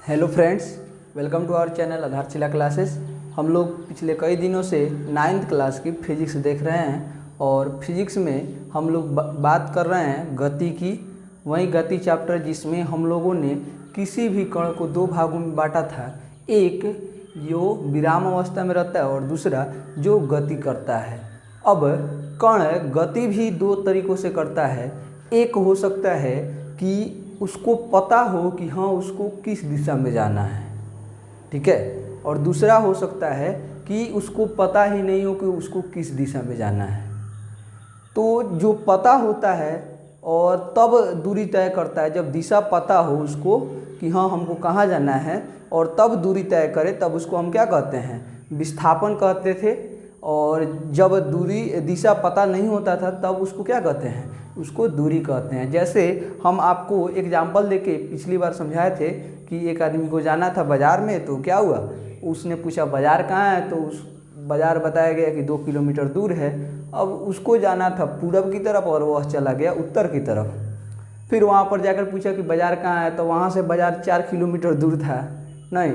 Hello friends, welcome to our channel Aadharshila classes. हम लोग पिछले कई दिनों से 9th क्लास की फिजिक्स देख रहे हैं और फिजिक्स में हम लोग बात कर रहे हैं गति की। वही गति चैप्टर जिसमें हम लोगों ने किसी भी कण को दो भागों में बांटा था, एक जो विराम अवस्था में रहता है और दूसरा जो गति करता है। अब कण गति भी दो तरीक़ों से करता है। एक हो सकता है कि उसको पता हो कि हाँ उसको किस दिशा में जाना है, ठीक है, और दूसरा हो सकता है कि उसको पता ही नहीं हो कि उसको किस दिशा में जाना है। तो जो पता होता है और तब दूरी तय करता है, जब दिशा पता हो उसको कि हाँ हमको कहाँ जाना है और तब दूरी तय करे, तब उसको हम क्या कहते हैं, विस्थापन कहते थे। और जब दिशा पता नहीं होता था तब उसको क्या कहते हैं, उसको दूरी कहते हैं। जैसे हम आपको एग्जाम्पल देके पिछली बार समझाए थे कि एक आदमी को जाना था बाज़ार में, तो क्या हुआ, उसने पूछा बाज़ार कहाँ है, तो उस बाज़ार बताया गया कि 2 किलोमीटर दूर है। अब उसको जाना था पूरब की तरफ और वह चला गया उत्तर की तरफ। फिर वहाँ पर जाकर पूछा कि बाज़ार कहाँ है, तो वहाँ से बाज़ार 4 किलोमीटर दूर था, नहीं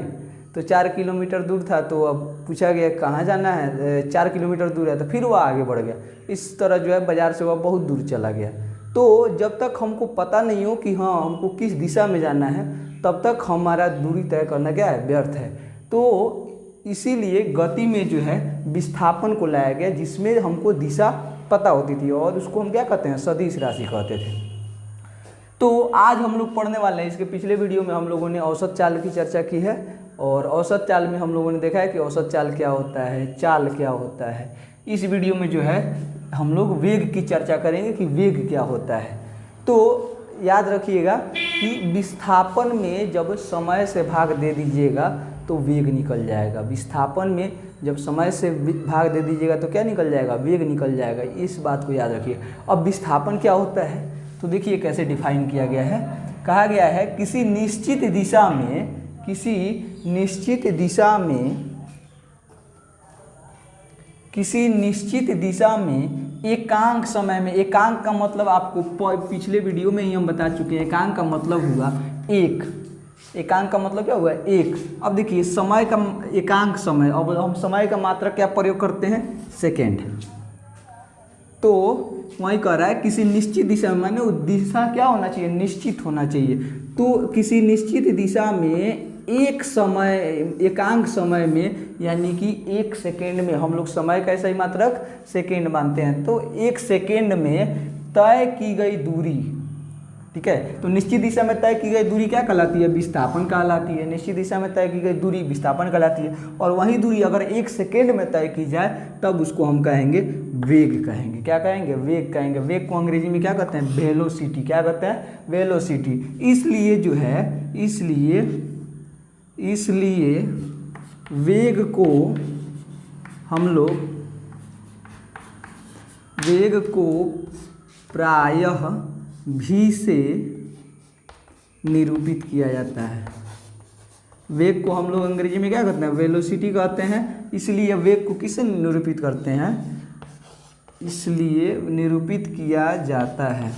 तो 4 किलोमीटर दूर था। तो अब पूछा गया कहाँ जाना है, 4 किलोमीटर दूर है, तो फिर वह आगे बढ़ गया। इस तरह जो है बाज़ार से वह बहुत दूर चला गया। तो जब तक हमको पता नहीं हो कि हाँ हमको किस दिशा में जाना है, तब तक हमारा दूरी तय करना क्या है, व्यर्थ है। तो इसीलिए गति में जो है विस्थापन को लाया गया, जिसमें हमको दिशा पता होती थी और उसको हम क्या कहते हैं, सदिश राशि कहते थे। तो आज हम लोग पढ़ने वाले हैं, इसके पिछले वीडियो में हम लोगों ने औसत चाल की चर्चा की है और औसत चाल में हम लोगों ने देखा है कि औसत चाल क्या होता है, चाल क्या होता है। इस वीडियो में जो है हम लोग वेग की चर्चा करेंगे कि वेग क्या होता है। तो याद रखिएगा कि विस्थापन में जब समय से भाग दे दीजिएगा तो वेग निकल जाएगा। विस्थापन में जब समय से भाग दे दीजिएगा तो क्या निकल जाएगा, वेग निकल जाएगा। इस बात को याद रखिए। अब विस्थापन क्या होता है तो देखिए कैसे डिफाइन किया गया है। कहा गया है किसी निश्चित दिशा में एकांक समय में, एकांक का मतलब आपको पिछले वीडियो में ही हम बता चुके हैं। एकांक का मतलब हुआ एक, एकांक का मतलब क्या हुआ, एक। अब देखिए समय का एकांक समय, अब हम समय का मात्रक क्या प्रयोग करते हैं, सेकेंड। तो वही कह रहा है किसी निश्चित दिशा में, माने दिशा क्या होना चाहिए, निश्चित होना चाहिए। तो किसी निश्चित दिशा में एक समय, एकांक समय में, यानी कि 1 सेकेंड में, हम लोग समय का ऐसा ही मात्रक सेकेंड मानते हैं। तो 1 सेकेंड में तय की गई दूरी, ठीक है। तो निश्चित दिशा में तय की गई दूरी क्या कहलाती है, विस्थापन कहलाती है। निश्चित दिशा में तय की गई दूरी विस्थापन कहलाती है। और वही दूरी अगर 1 सेकेंड में तय की जाए तब उसको हम कहेंगे वेग कहेंगे। क्या कहेंगे, वेग कहेंगे। वेग को अंग्रेजी में क्या कहते हैं, वेलोसिटी। क्या कहते हैं, वेलोसिटी। इसलिए जो है, इसलिए वेग को हम लोग, वेग को प्रायः v से निरूपित किया जाता है। वेग को हम लोग अंग्रेजी में क्या कहते हैं, वेलोसिटी कहते हैं। इसलिए वेग को किससे निरूपित करते हैं, इसलिए निरूपित किया जाता है।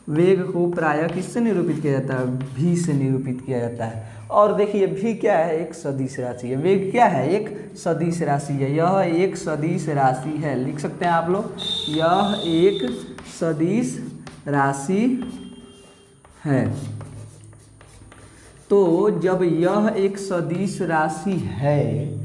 वेग को प्रायः किससे निरूपित किया जाता है, v से निरूपित किया जाता है। और देखिए v क्या है, एक सदिश राशि है। वेग क्या है, एक सदिश राशि है। यह एक सदिश राशि है, लिख सकते हैं आप लोग, यह एक सदिश राशि है। तो जब यह एक सदिश राशि है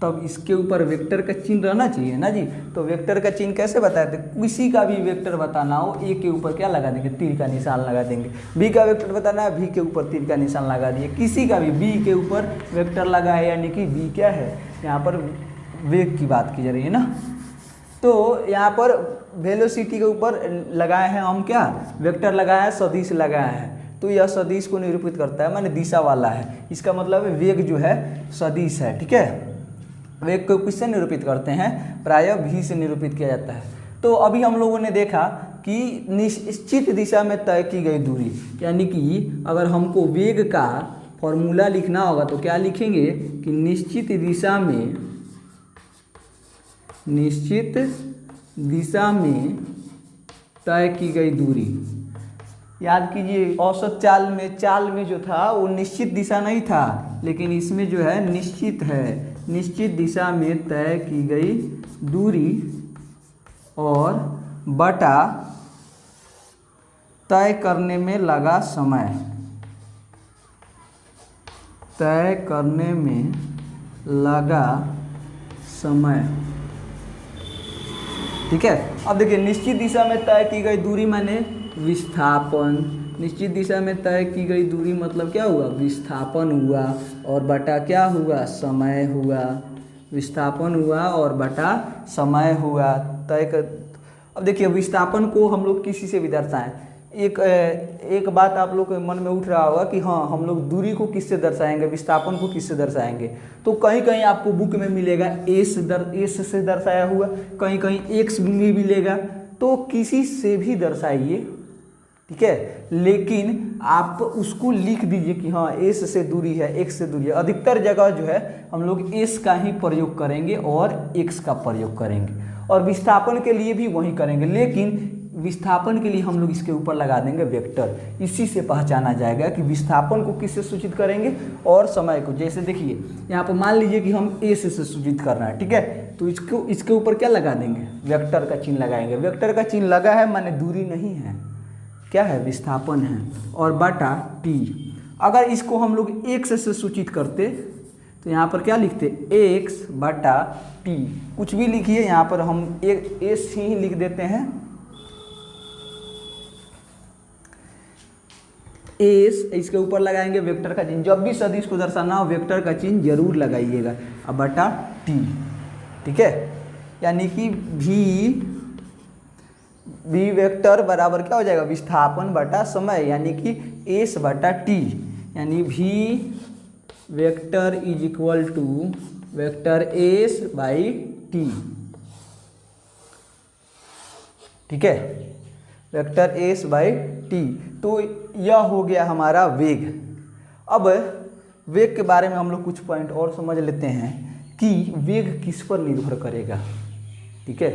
तब इसके ऊपर वेक्टर का चिन्ह रहना चाहिए ना जी। तो वेक्टर का चिन्ह कैसे बताते हैं, किसी का भी वेक्टर बताना हो, ए के ऊपर क्या लगा देंगे, तीर का निशान लगा देंगे। बी का वेक्टर बताना है, बी के ऊपर तीर का निशान लगा दिए। किसी का भी बी के ऊपर वेक्टर लगा है, यानी कि बी क्या है, यहाँ पर वेग की बात की जा रही है ना। तो यहाँ पर वेलोसिटी के ऊपर लगाए हैं हम क्या, वेक्टर लगाया है, सदिश लगाया है। तो यह सदिश को निरूपित करता है, माने दिशा वाला है। इसका मतलब वेग जो है सदिश है, ठीक है। वेग को किससे निरूपित करते हैं, प्रायः v से निरूपित किया जाता है। तो अभी हम लोगों ने देखा कि निश्चित दिशा में तय की गई दूरी, यानी कि अगर हमको वेग का फॉर्मूला लिखना होगा तो क्या लिखेंगे कि निश्चित दिशा में तय की गई दूरी, याद कीजिए, औसत चाल में जो था वो निश्चित दिशा नहीं था, लेकिन इसमें जो है निश्चित है, निश्चित दिशा में तय की गई दूरी और बटा तय करने में लगा समय, तय करने में लगा समय। ठीक है, अब देखिए निश्चित दिशा में तय की गई दूरी माने विस्थापन, निश्चित दिशा में तय की गई दूरी मतलब क्या हुआ, विस्थापन हुआ, और बटा क्या हुआ, समय हुआ, विस्थापन हुआ और बटा समय हुआ तय कर। अब देखिए विस्थापन को हम लोग किसी से भी दर्शाएं, एक बात आप लोग के मन में उठ रहा होगा कि हाँ हम लोग दूरी को किससे दर्शाएंगे, विस्थापन को किससे दर्शाएंगे। तो कहीं कहीं आपको बुक में मिलेगा एस से दर्शाया हुआ, कहीं कहीं एक्स में मिलेगा, तो किसी से भी दर्शाइए, ठीक है, लेकिन आप उसको लिख दीजिए कि हाँ एस से दूरी है, एक्स से दूरी है। अधिकतर जगह जो है हम लोग एस का ही प्रयोग करेंगे और एक्स का प्रयोग करेंगे, और विस्थापन के लिए भी वही करेंगे, लेकिन विस्थापन के लिए हम लोग इसके ऊपर लगा देंगे वेक्टर। इसी से पहचाना जाएगा कि विस्थापन को किससे सूचित करेंगे और समय को। जैसे देखिए यहाँ पर मान लीजिए कि हम एस से सूचित करना है, ठीक है, तो इसके ऊपर क्या लगा देंगे, वेक्टर का चिन्ह लगाएंगे। वेक्टर का चिन्ह लगा है माने दूरी नहीं है, क्या है, विस्थापन है, और बटा टी। अगर इसको हम लोग एक्स से सूचित करते तो यहाँ पर क्या लिखते, एक्स बटा टी, कुछ भी लिखिए, यहाँ पर हम एक एस ही लिख देते हैं, एस, इसके ऊपर लगाएंगे वेक्टर का चिन्ह। जब भी सदिश को दर्शाना हो वेक्टर का चिन्ह जरूर लगाइएगा, अब बटा टी, ठीक है, यानी कि भी वेक्टर बराबर क्या हो जाएगा, विस्थापन बटा समय, यानी कि एस बटा टी, यानी भी vector is equal to vector S by T, ठीक है, वेक्टर एस बाई टी। तो यह हो गया हमारा वेग। अब वेग के बारे में हम लोग कुछ पॉइंट और समझ लेते हैं कि वेग किस पर निर्भर करेगा, ठीक है,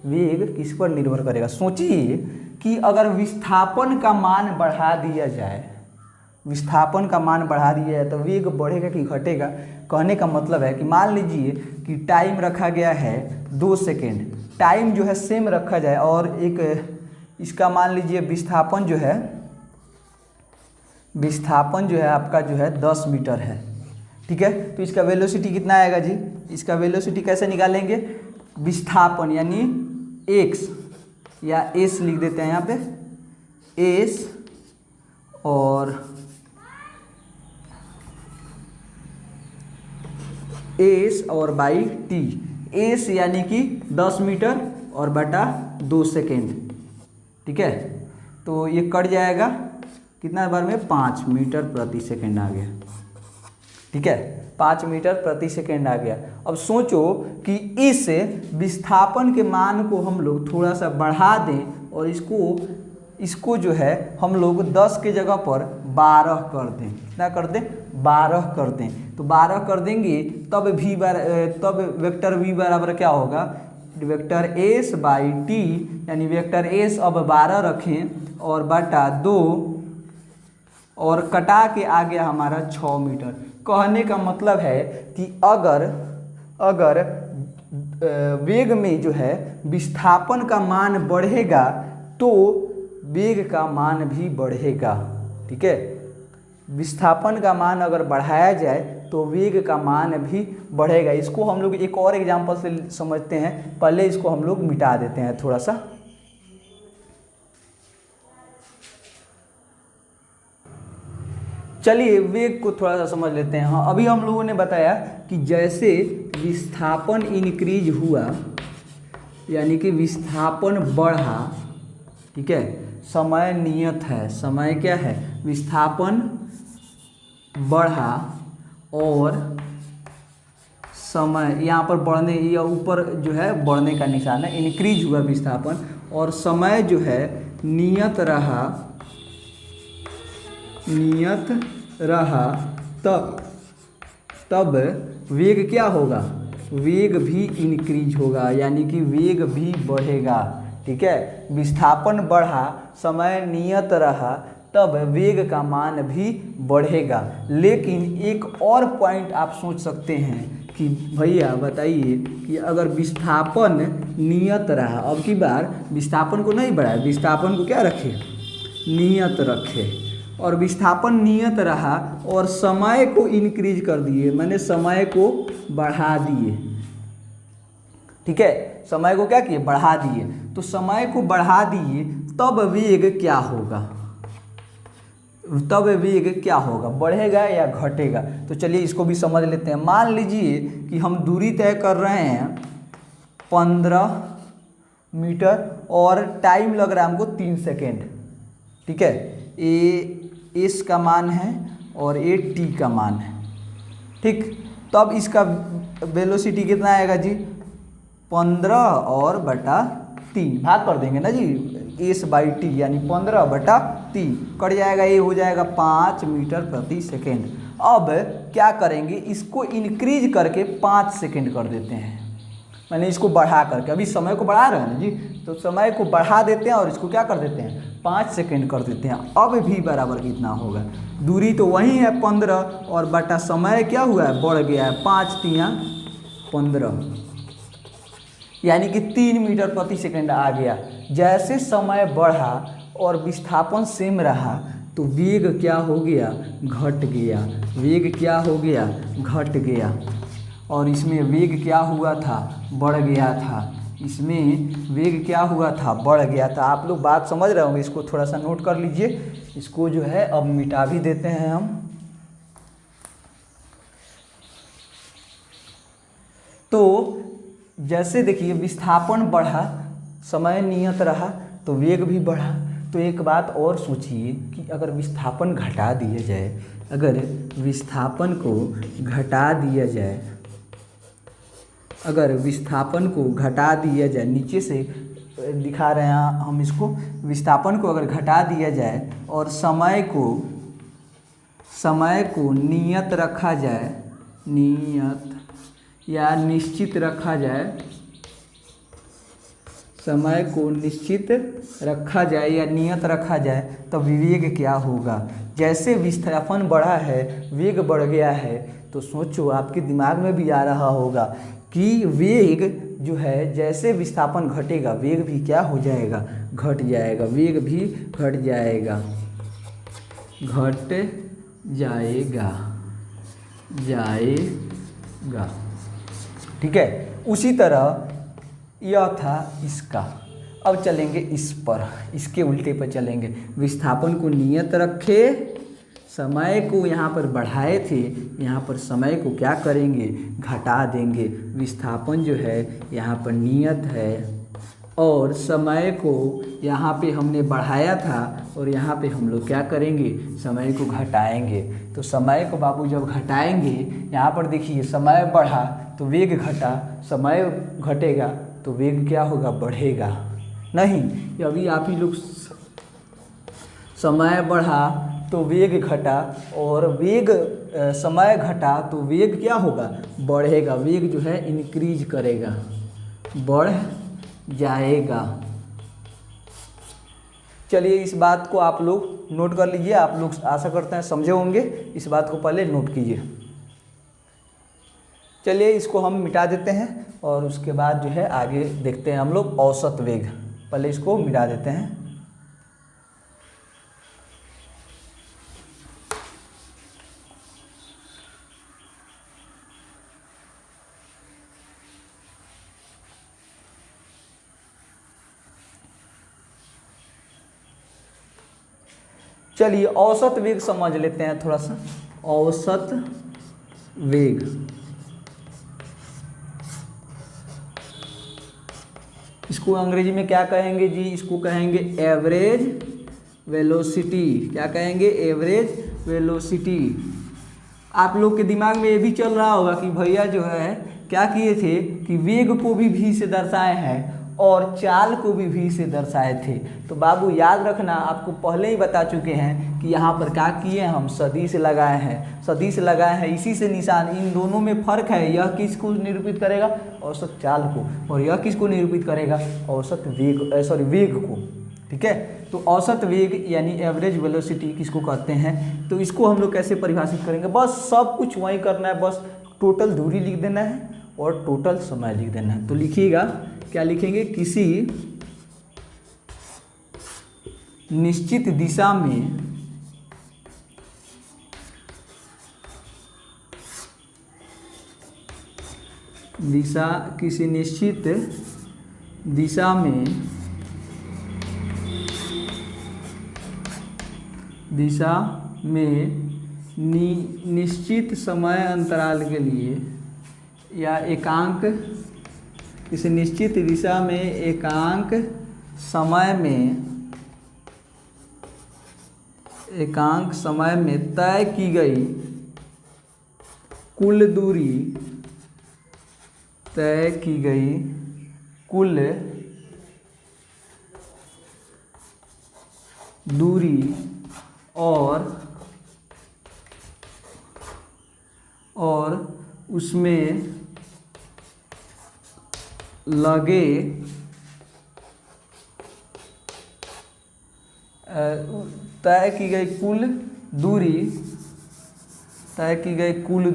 वेग किस पर निर्भर करेगा। सोचिए कि अगर विस्थापन का मान बढ़ा दिया जाए, विस्थापन का मान बढ़ा दिया जाए तो वेग बढ़ेगा कि घटेगा। कहने का मतलब है कि मान लीजिए कि टाइम रखा गया है 2 सेकेंड, टाइम जो है सेम रखा जाए, और एक इसका मान लीजिए विस्थापन जो है आपका जो है 10 मीटर है, ठीक है, तो इसका वेलोसिटी कितना आएगा जी, इसका वेलोसिटी कैसे निकालेंगे, विस्थापन यानी एक्स या एस लिख देते हैं यहाँ पे, एस और बाई टी, एस यानी कि 10 मीटर और बटा 2 सेकेंड, ठीक है, तो ये कट जाएगा कितना बार में, 5 मीटर प्रति सेकेंड आ गया, ठीक है, 5 मीटर प्रति सेकेंड आ गया। अब सोचो कि इस विस्थापन के मान को हम लोग थोड़ा सा बढ़ा दें और इसको जो है हम लोग 10 के जगह पर 12 कर दें, कितना कर दें, 12 कर दें, तो 12 कर देंगे तब वेक्टर v बराबर क्या होगा, वेक्टर एस बाई टी, यानी वेक्टर एस अब 12 रखें और बटा 2 और कटा के आ गया हमारा 6 मीटर। कहने का मतलब है कि अगर वेग में जो है विस्थापन का मान बढ़ेगा तो वेग का मान भी बढ़ेगा, ठीक है, विस्थापन का मान अगर बढ़ाया जाए तो वेग का मान भी बढ़ेगा। इसको हम लोग एक और एग्जांपल से समझते हैं, पहले इसको हम लोग मिटा देते हैं थोड़ा सा। चलिए वेग को थोड़ा सा समझ लेते हैं। हाँ, अभी हम लोगों ने बताया कि जैसे विस्थापन इंक्रीज हुआ यानी कि विस्थापन बढ़ा, ठीक है, समय नियत है, समय क्या है, विस्थापन बढ़ा और समय यहाँ पर बढ़ने या ऊपर जो है बढ़ने का निशान है, इंक्रीज हुआ विस्थापन और समय जो है नियत रहा तब वेग क्या होगा, वेग भी इंक्रीज होगा, यानी कि वेग भी बढ़ेगा, ठीक है, विस्थापन बढ़ा, समय नियत रहा तब वेग का मान भी बढ़ेगा। लेकिन एक और पॉइंट आप सोच सकते हैं कि भैया बताइए कि अगर विस्थापन नियत रहा, अब की बार विस्थापन को नहीं बढ़ाए, विस्थापन को क्या रखे, नियत रखे, और विस्थापन नियत रहा और समय को इंक्रीज कर दिए, मैंने समय को बढ़ा दिए, ठीक है, समय को क्या किए, बढ़ा दिए। तो समय को बढ़ा दिए तब वेग क्या होगा, तब वेग क्या होगा, बढ़ेगा या घटेगा। तो चलिए इसको भी समझ लेते हैं। मान लीजिए कि हम दूरी तय कर रहे हैं 15 मीटर और टाइम लग रहा है हमको 3 सेकेंड, ठीक है, ए एस का मान है और ए टी का मान है, ठीक। तब इसका वेलोसिटी कितना आएगा जी, 15 और बटा 3 भाग कर देंगे ना जी, एस बाई टी यानी 15/3 कट जाएगा, ये हो जाएगा 5 मीटर प्रति सेकेंड। अब क्या करेंगे, इसको इंक्रीज करके 5 सेकेंड कर देते हैं, मैंने इसको बढ़ा करके, अभी समय को बढ़ा रहे हैं ना जी, तो समय को बढ़ा देते हैं और इसको क्या कर देते हैं, 5 सेकेंड कर देते हैं। अब भी बराबर कितना होगा, दूरी तो वही है 15 और बटा समय क्या हुआ है, बढ़ गया है, 5 तिया 15 यानी कि 3 मीटर प्रति सेकेंड आ गया। जैसे समय बढ़ा और विस्थापन सेम रहा तो वेग क्या हो गया, घट गया, वेग क्या हो गया, घट गया, और इसमें वेग क्या हुआ था, बढ़ गया था, इसमें वेग क्या हुआ था, बढ़ गया था। आप लोग बात समझ रहे होंगे, इसको थोड़ा सा नोट कर लीजिए। इसको जो है अब मिटा भी देते हैं हम। तो जैसे देखिए विस्थापन बढ़ा, समय नियत रहा तो वेग भी बढ़ा। तो एक बात और सोचिए कि अगर विस्थापन घटा दिया जाए, अगर विस्थापन को घटा दिया जाए, अगर विस्थापन को घटा दिया जाए, नीचे से दिखा रहे हैं हम इसको, विस्थापन को अगर घटा दिया जाए और समय को नियत रखा जाए, नियत या निश्चित रखा जाए, समय को निश्चित रखा जाए या नियत रखा जाए, तब वेग क्या होगा। जैसे विस्थापन बढ़ा है, वेग बढ़ गया है, तो सोचो आपके दिमाग में भी आ रहा होगा कि वेग जो है, जैसे विस्थापन घटेगा वेग भी क्या हो जाएगा, घट जाएगा, वेग भी घट जाएगा, घट जाएगा, जाएगा, ठीक है। उसी तरह यह था इसका। अब चलेंगे इस पर, इसके उल्टे पर चलेंगे। विस्थापन को नियत रखे, समय को यहाँ पर बढ़ाए थे, यहाँ पर समय को क्या करेंगे, घटा देंगे। विस्थापन जो है यहाँ पर नियत है और समय को यहाँ पे हमने बढ़ाया था और यहाँ पे हम लोग क्या करेंगे, समय को घटाएंगे। तो समय को बाबू जब घटाएंगे, यहाँ पर देखिए समय बढ़ा तो वेग घटा, समय घटेगा तो वेग क्या होगा, बढ़ेगा। नहीं, अभी आप ही लोग, समय बढ़ा तो वेग घटा और वेग समय घटा तो वेग क्या होगा, बढ़ेगा, वेग जो है इंक्रीज करेगा, बढ़ जाएगा। चलिए इस बात को आप लोग नोट कर लीजिए, आप लोग आशा करते हैं समझे होंगे, इस बात को पहले नोट कीजिए। चलिए इसको हम मिटा देते हैं और उसके बाद जो है आगे देखते हैं हम लोग औसत वेग। पहले इसको मिटा देते हैं। चलिए औसत वेग समझ लेते हैं थोड़ा सा। औसत वेग, इसको अंग्रेजी में क्या कहेंगे जी, इसको कहेंगे एवरेज वेलोसिटी। क्या कहेंगे, एवरेज वेलोसिटी। आप लोग के दिमाग में ये भी चल रहा होगा कि भैया जो है क्या किए थे कि वेग को भी v से दर्शाए हैं और चाल को भी v से दर्शाए थे। तो बाबू याद रखना, आपको पहले ही बता चुके हैं कि यहाँ पर क्या किए, हम सदिश लगाए हैं, सदिश लगाए हैं, इसी से निशान, इन दोनों में फ़र्क है। यह किसको निरूपित करेगा, औसत चाल को, और यह किसको निरूपित करेगा, औसत वेग, वेग को, ठीक है। तो औसत वेग यानी एवरेज वेलोसिटी किसको कहते हैं, तो इसको हम लोग कैसे परिभाषित करेंगे, बस सब कुछ वही करना है, बस टोटल दूरी लिख देना है और टोटल समय लिख देना है। तो लिखिएगा, क्या लिखेंगे, किसी निश्चित दिशा में किसी निश्चित दिशा में निश्चित समय अंतराल के लिए या एकांक, किसी निश्चित दिशा में एकांक समय में तय की गई कुल दूरी और उसमें लगे तय की गई कुल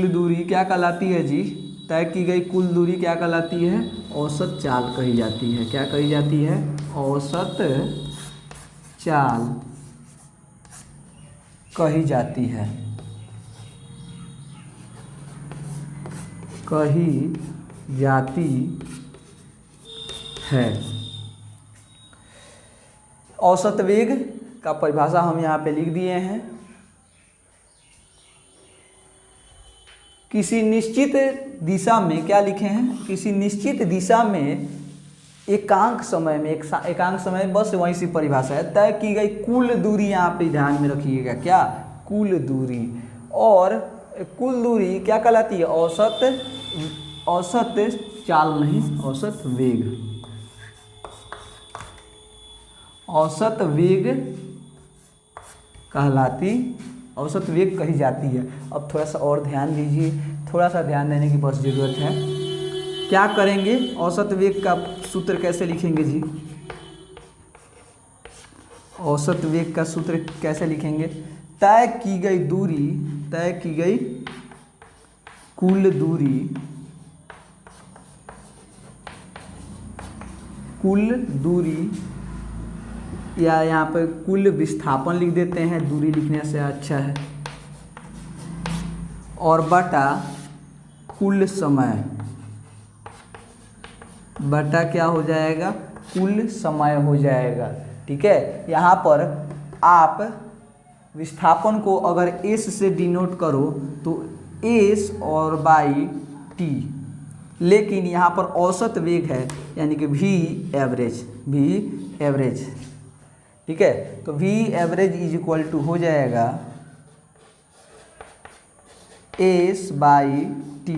दूरी क्या कहलाती है जी, तय की गई कुल दूरी क्या कहलाती है, औसत चाल कही जाती है। क्या कही जाती है, औसत चाल कही जाती है। औसत वेग का परिभाषा हम यहाँ पे लिख दिए हैं। किसी निश्चित दिशा में क्या लिखे हैं, किसी निश्चित दिशा में एकांक समय बस वहीं से परिभाषा है, तय की गई कुल दूरी, यहाँ पे ध्यान में रखिएगा, क्या कुल दूरी, और कुल दूरी क्या कहलाती है, औसत चाल नहीं, औसत वेग कही जाती है। अब थोड़ा सा और ध्यान दीजिए, थोड़ा सा ध्यान देने की बस ज़रूरत है। क्या करेंगे, औसत वेग का सूत्र कैसे लिखेंगे जी, औसत वेग का सूत्र कैसे लिखेंगे, तय की गई कुल दूरी या यहाँ पर कुल विस्थापन लिख देते हैं, दूरी लिखने से अच्छा है, और बटा कुल समय, बटा क्या हो जाएगा, कुल समय हो जाएगा। ठीक है, यहाँ पर आप विस्थापन को अगर s से डिनोट करो तो s और बाई t, लेकिन यहाँ पर औसत वेग है यानी कि v एवरेज। ठीक है, तो v average is equal to हो जाएगा s बाई t।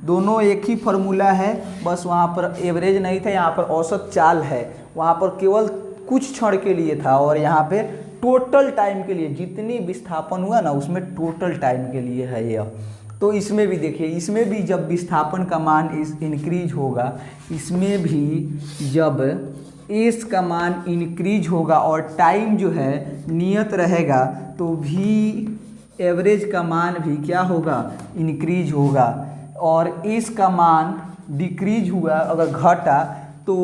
दोनों एक ही फॉर्मूला है, बस वहाँ पर एवरेज नहीं था, यहाँ पर औसत चाल है, वहाँ पर केवल कुछ क्षण के लिए था, और यहाँ पे टोटल टाइम के लिए जितनी विस्थापन हुआ ना उसमें टोटल टाइम के लिए है यह। तो इसमें भी देखिए, इसमें भी जब विस्थापन का मान इंक्रीज होगा, इसमें भी जब एस का मान इंक्रीज होगा और टाइम जो है नियत रहेगा, तो भी एवरेज का मान भी क्या होगा, इंक्रीज होगा, और एस का मान डिक्रीज हुआ अगर घटा तो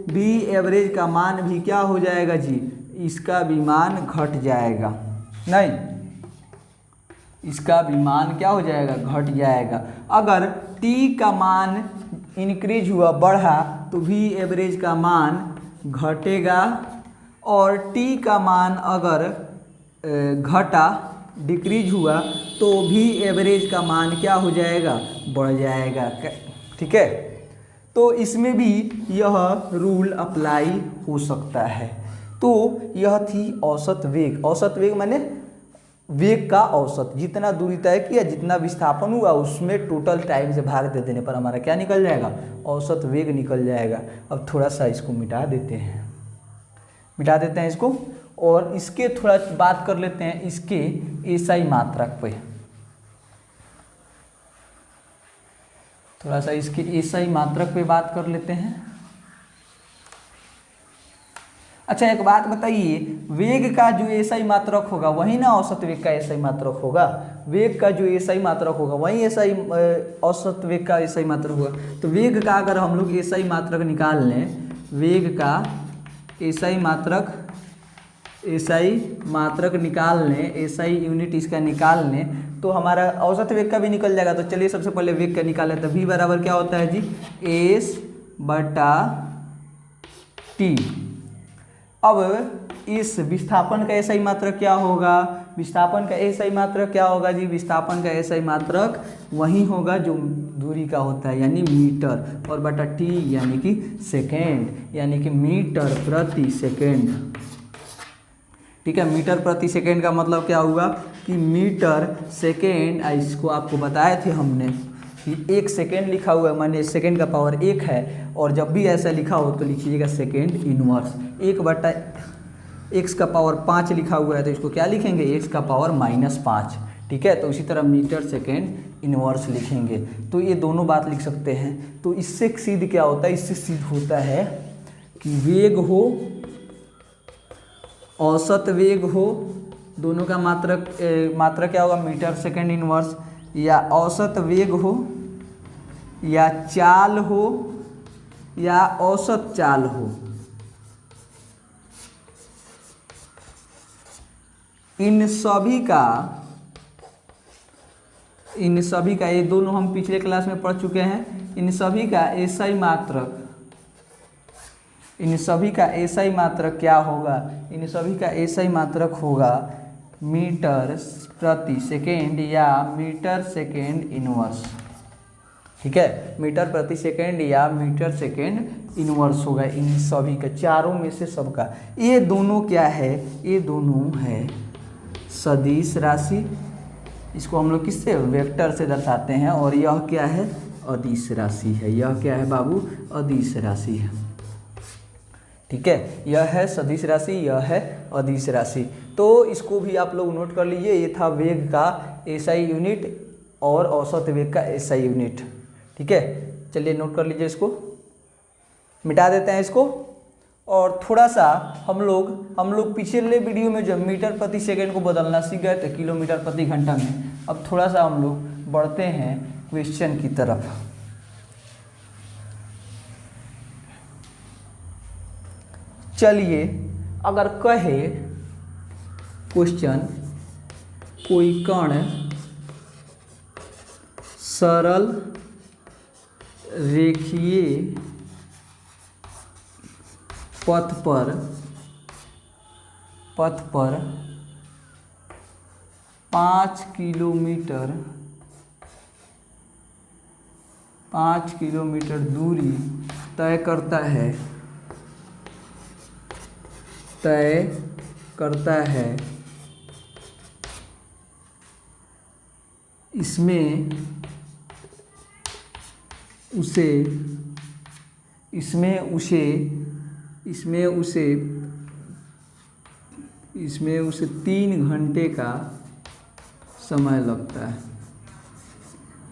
भी एवरेज का मान भी क्या हो जाएगा जी, इसका भी मान घट जाएगा, नहीं इसका भी मान क्या हो जाएगा, घट जाएगा। अगर टी का मान इंक्रीज हुआ, बढ़ा, तो भी एवरेज का मान घटेगा, और टी का मान अगर घटा, डिक्रीज हुआ, तो भी एवरेज का मान क्या हो जाएगा, बढ़ जाएगा। ठीक है, तो इसमें भी यह रूल अप्लाई हो सकता है। तो यह थी औसत वेग। औसत वेग माने वेग का औसत, जितना दूरी तय किया, जितना विस्थापन हुआ, उसमें टोटल टाइम से भाग दे देने पर हमारा क्या निकल जाएगा, औसत वेग निकल जाएगा। अब थोड़ा सा इसको मिटा देते हैं इसको, और इसके थोड़ा बात कर लेते हैं इसके एसआई मात्रक पे। थोड़ा सा इसके एसआई मात्रक पे बात कर लेते हैं। अच्छा एक बात बताइए, वेग का जो एसआई मात्रक होगा वही ना औसत वेग का एसआई मात्रक होगा। वेग का जो एसआई मात्रक होगा वही एसआई औसत वेग का एसआई मात्रक होगा। तो वेग का अगर हम लोग एसआई मात्रक निकाल लें, वेग का एसआई मात्रक निकाल लें, एसआई यूनिट इसका निकाल लें, तो हमारा औसत वेग का भी निकल जाएगा। तो चलिए सबसे पहले वेग का निकाल लें। तो v बराबर क्या होता है जी, एस बटा टी। अब इस विस्थापन का एसआई मात्रक क्या होगा, विस्थापन का एसआई मात्रक क्या होगा जी, विस्थापन का एसआई मात्रक वही होगा जो दूरी का होता है, यानी मीटर, और बटा टी यानी कि सेकेंड, यानी कि मीटर प्रति सेकेंड। ठीक है, मीटर प्रति सेकेंड का मतलब क्या हुआ कि मीटर सेकेंड, इसको आपको बताए थे हमने कि 1 सेकेंड लिखा हुआ है, माने सेकेंड का पावर 1 है, और जब भी ऐसा लिखा हो तो लिखिएगा सेकेंड इनवर्स। 1 बटा x का पावर 5 लिखा हुआ है तो इसको क्या लिखेंगे, x का पावर -5। ठीक है, तो इसी तरह मीटर सेकेंड इनवर्स लिखेंगे। तो ये दोनों बात लिख सकते हैं। तो इससे सिद्ध क्या होता है, इससे सिद्ध होता है कि वेग हो, औसत वेग हो, दोनों का मात्रक क्या होगा, मीटर सेकेंड इनवर्स, या औसत वेग हो, या चाल हो, या औसत चाल हो, इन सभी का ये दोनों हम पिछले क्लास में पढ़ चुके हैं। इन सभी का एसआई मात्रक क्या होगा, इन सभी का एसआई मात्रक होगा मीटर प्रति सेकेंड या मीटर सेकेंड इनवर्स। ठीक है, मीटर प्रति सेकेंड या मीटर सेकेंड इनवर्स होगा इन सभी का, चारों में से सबका। ये दोनों क्या है, ये दोनों है सदिश राशि, इसको हम लोग किससे, वेक्टर से दर्शाते हैं, और यह क्या है, अदिश राशि है। यह क्या है बाबू, अदिश राशि है। ठीक है, यह है सदिश राशि, यह है अदिश राशि। तो इसको भी आप लोग नोट कर लीजिए। ये था वेग का एसआई यूनिट और औसत वेग का एसआई यूनिट। ठीक है, चलिए नोट कर लीजिए, इसको मिटा देते हैं इसको। और थोड़ा सा हम लोग पिछले वीडियो में जो मीटर प्रति सेकंड को बदलना सीख गए थे किलोमीटर प्रति घंटा में। अब थोड़ा सा हम लोग बढ़ते हैं क्वेश्चन की तरफ। चलिए, अगर कहे क्वेश्चन, कोई कण सरल रेखीय पथ पर 5 किलोमीटर दूरी तय करता है, इसमें उसे 3 घंटे का समय लगता है।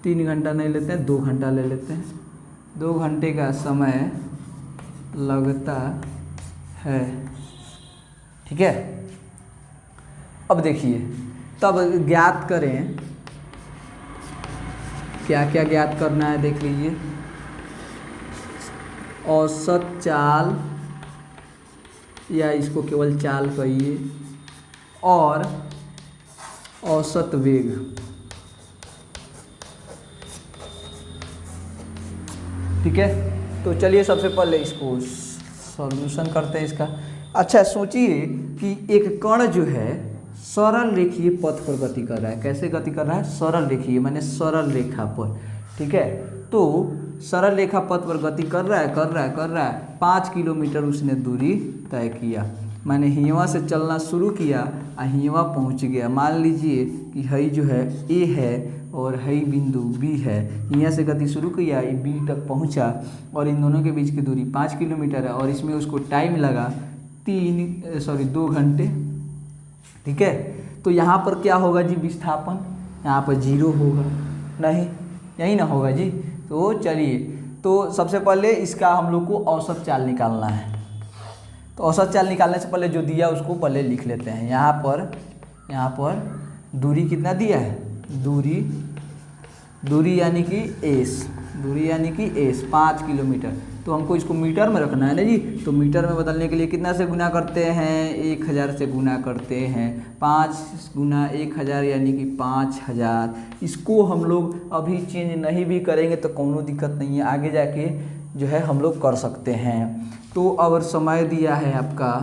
3 घंटा नहीं लेते हैं, 2 घंटा ले लेते हैं। 2 घंटे का समय लगता है। ठीक है, अब देखिए, तब ज्ञात करें, क्या क्या ज्ञात करना है देख लीजिए। औसत चाल, या इसको केवल चाल कहिए, और औसत वेग। ठीक है, तो चलिए सबसे पहले इसको सॉल्यूशन करते हैं इसका। अच्छा, सोचिए कि एक कण जो है सरल रेखीय पथ पर गति कर रहा है। कैसे गति कर रहा है, सरल रेखीय, माने सरल रेखा पर। ठीक है, तो सरल रेखा पथ पर गति कर रहा है 5 किलोमीटर उसने दूरी तय किया। मैंने हिंवा से चलना शुरू किया और हिंवा पहुंच गया। मान लीजिए कि हई जो है ए है और हई बिंदु बी है। यहाँ से गति शुरू किया, ये बी तक पहुंचा, और इन दोनों के बीच की दूरी 5 किलोमीटर है, और इसमें उसको टाइम लगा 2 घंटे। ठीक है, तो यहाँ पर क्या होगा जी, विस्थापन यहाँ पर 0 होगा, नहीं यही ना होगा जी। तो चलिए, तो सबसे पहले इसका हम लोग को औसत चाल निकालना है। तो औसत चाल निकालने से पहले जो दिया उसको पहले लिख लेते हैं। यहाँ पर दूरी कितना दिया है, दूरी यानी कि एस 5 किलोमीटर। तो हमको इसको मीटर में रखना है ना जी, तो मीटर में बदलने के लिए कितना से गुना करते हैं, 1000 से गुना करते हैं। 5 गुना 1000 यानी कि 5000। इसको हम लोग अभी चेंज नहीं भी करेंगे तो कोनो दिक्कत नहीं है, आगे जाके जो है हम लोग कर सकते हैं। तो अब समय दिया है आपका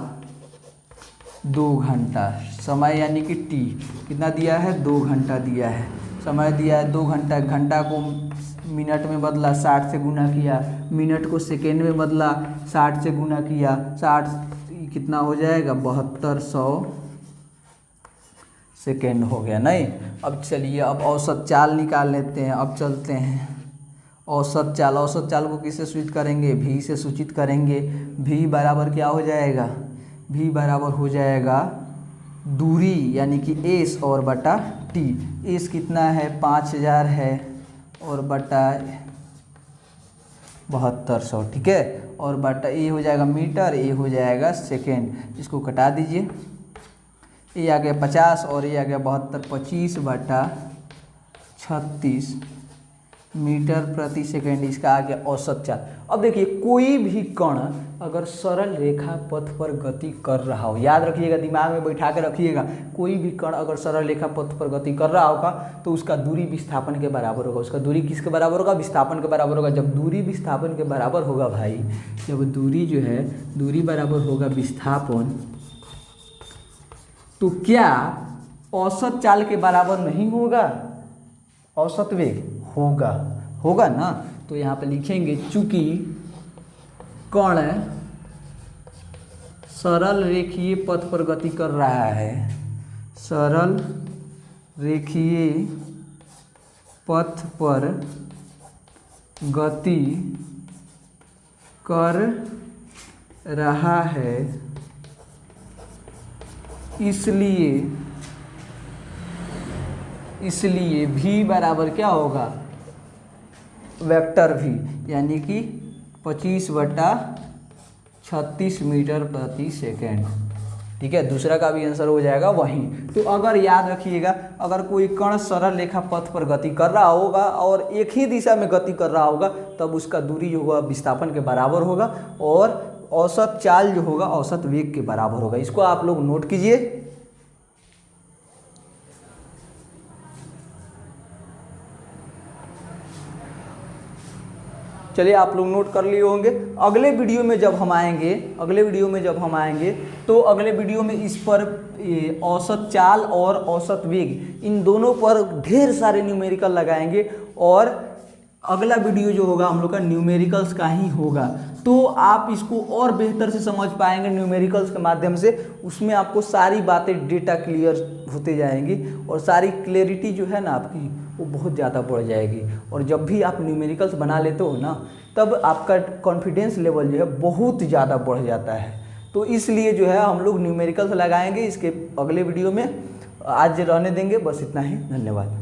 2 घंटा, समय यानी कि टी कितना दिया है, 2 घंटा दिया है। समय दिया है 2 घंटा, घंटा को मिनट में बदला 60 से गुना किया, मिनट को सेकेंड में बदला 60 से गुना किया, 60 कितना हो जाएगा, 7200 सेकेंड हो गया। नहीं, अब चलिए अब औसत चाल निकाल लेते हैं। अब चलते हैं औसत चाल को किससे सूचित करेंगे, भी से सूचित करेंगे। भी बराबर क्या हो जाएगा, भी बराबर हो जाएगा दूरी यानी कि एस और बटा टी। एस कितना है, 5000 है और बटा 7200, ठीक है। और बटा ए हो जाएगा मीटर, ए हो जाएगा सेकेंड। इसको कटा दीजिए, ए आ गया 50 और ए आ गया 72, 25 बटा 36 मीटर प्रति सेकेंड। इसका आ गया औसत चाल। अब देखिए कोई भी कण अगर सरल रेखा पथ पर गति कर रहा हो, याद रखिएगा, दिमाग में बैठा के रखिएगा, कोई भी कण अगर सरल रेखा पथ पर गति कर रहा होगा तो उसका दूरी विस्थापन के बराबर होगा। उसका दूरी किसके बराबर होगा, विस्थापन के बराबर होगा। जब दूरी विस्थापन के बराबर होगा भाई, जब दूरी जो है दूरी बराबर होगा विस्थापन, तो क्या औसत चाल के बराबर नहीं होगा, औसत वेग होगा ना। तो यहाँ पे लिखेंगे चूंकि कण सरल रेखीय पथ पर गति कर रहा है, सरल रेखीय पथ पर गति कर रहा है, इसलिए भी बराबर क्या होगा, वेक्टर भी यानी कि 25 बटा 36 मीटर प्रति सेकेंड, ठीक है। दूसरा का भी आंसर हो जाएगा वहीं। तो अगर याद रखिएगा, अगर कोई कण सरल रेखा पथ पर गति कर रहा होगा और एक ही दिशा में गति कर रहा होगा, तब उसका दूरी जो होगा विस्थापन के बराबर होगा और औसत चाल जो होगा औसत वेग के बराबर होगा। इसको आप लोग नोट कीजिए। चलिए आप लोग नोट कर लिए होंगे। अगले वीडियो में जब हम आएंगे तो अगले वीडियो में इस पर औसत चाल और औसत वेग इन दोनों पर ढेर सारे न्यूमेरिकल लगाएंगे और अगला वीडियो जो होगा हम लोग का न्यूमेरिकल्स का ही होगा। तो आप इसको और बेहतर से समझ पाएंगे न्यूमेरिकल्स के माध्यम से। उसमें आपको सारी बातें डेटा क्लियर होते जाएंगी और सारी क्लैरिटी जो है ना आपकी वो बहुत ज़्यादा बढ़ जाएगी। और जब भी आप न्यूमेरिकल्स बना लेते हो ना, तब आपका कॉन्फिडेंस लेवल जो है बहुत ज़्यादा बढ़ जाता है। तो इसलिए जो है हम लोग न्यूमेरिकल्स लगाएंगे इसके अगले वीडियो में। आज रहने देंगे, बस इतना ही। धन्यवाद।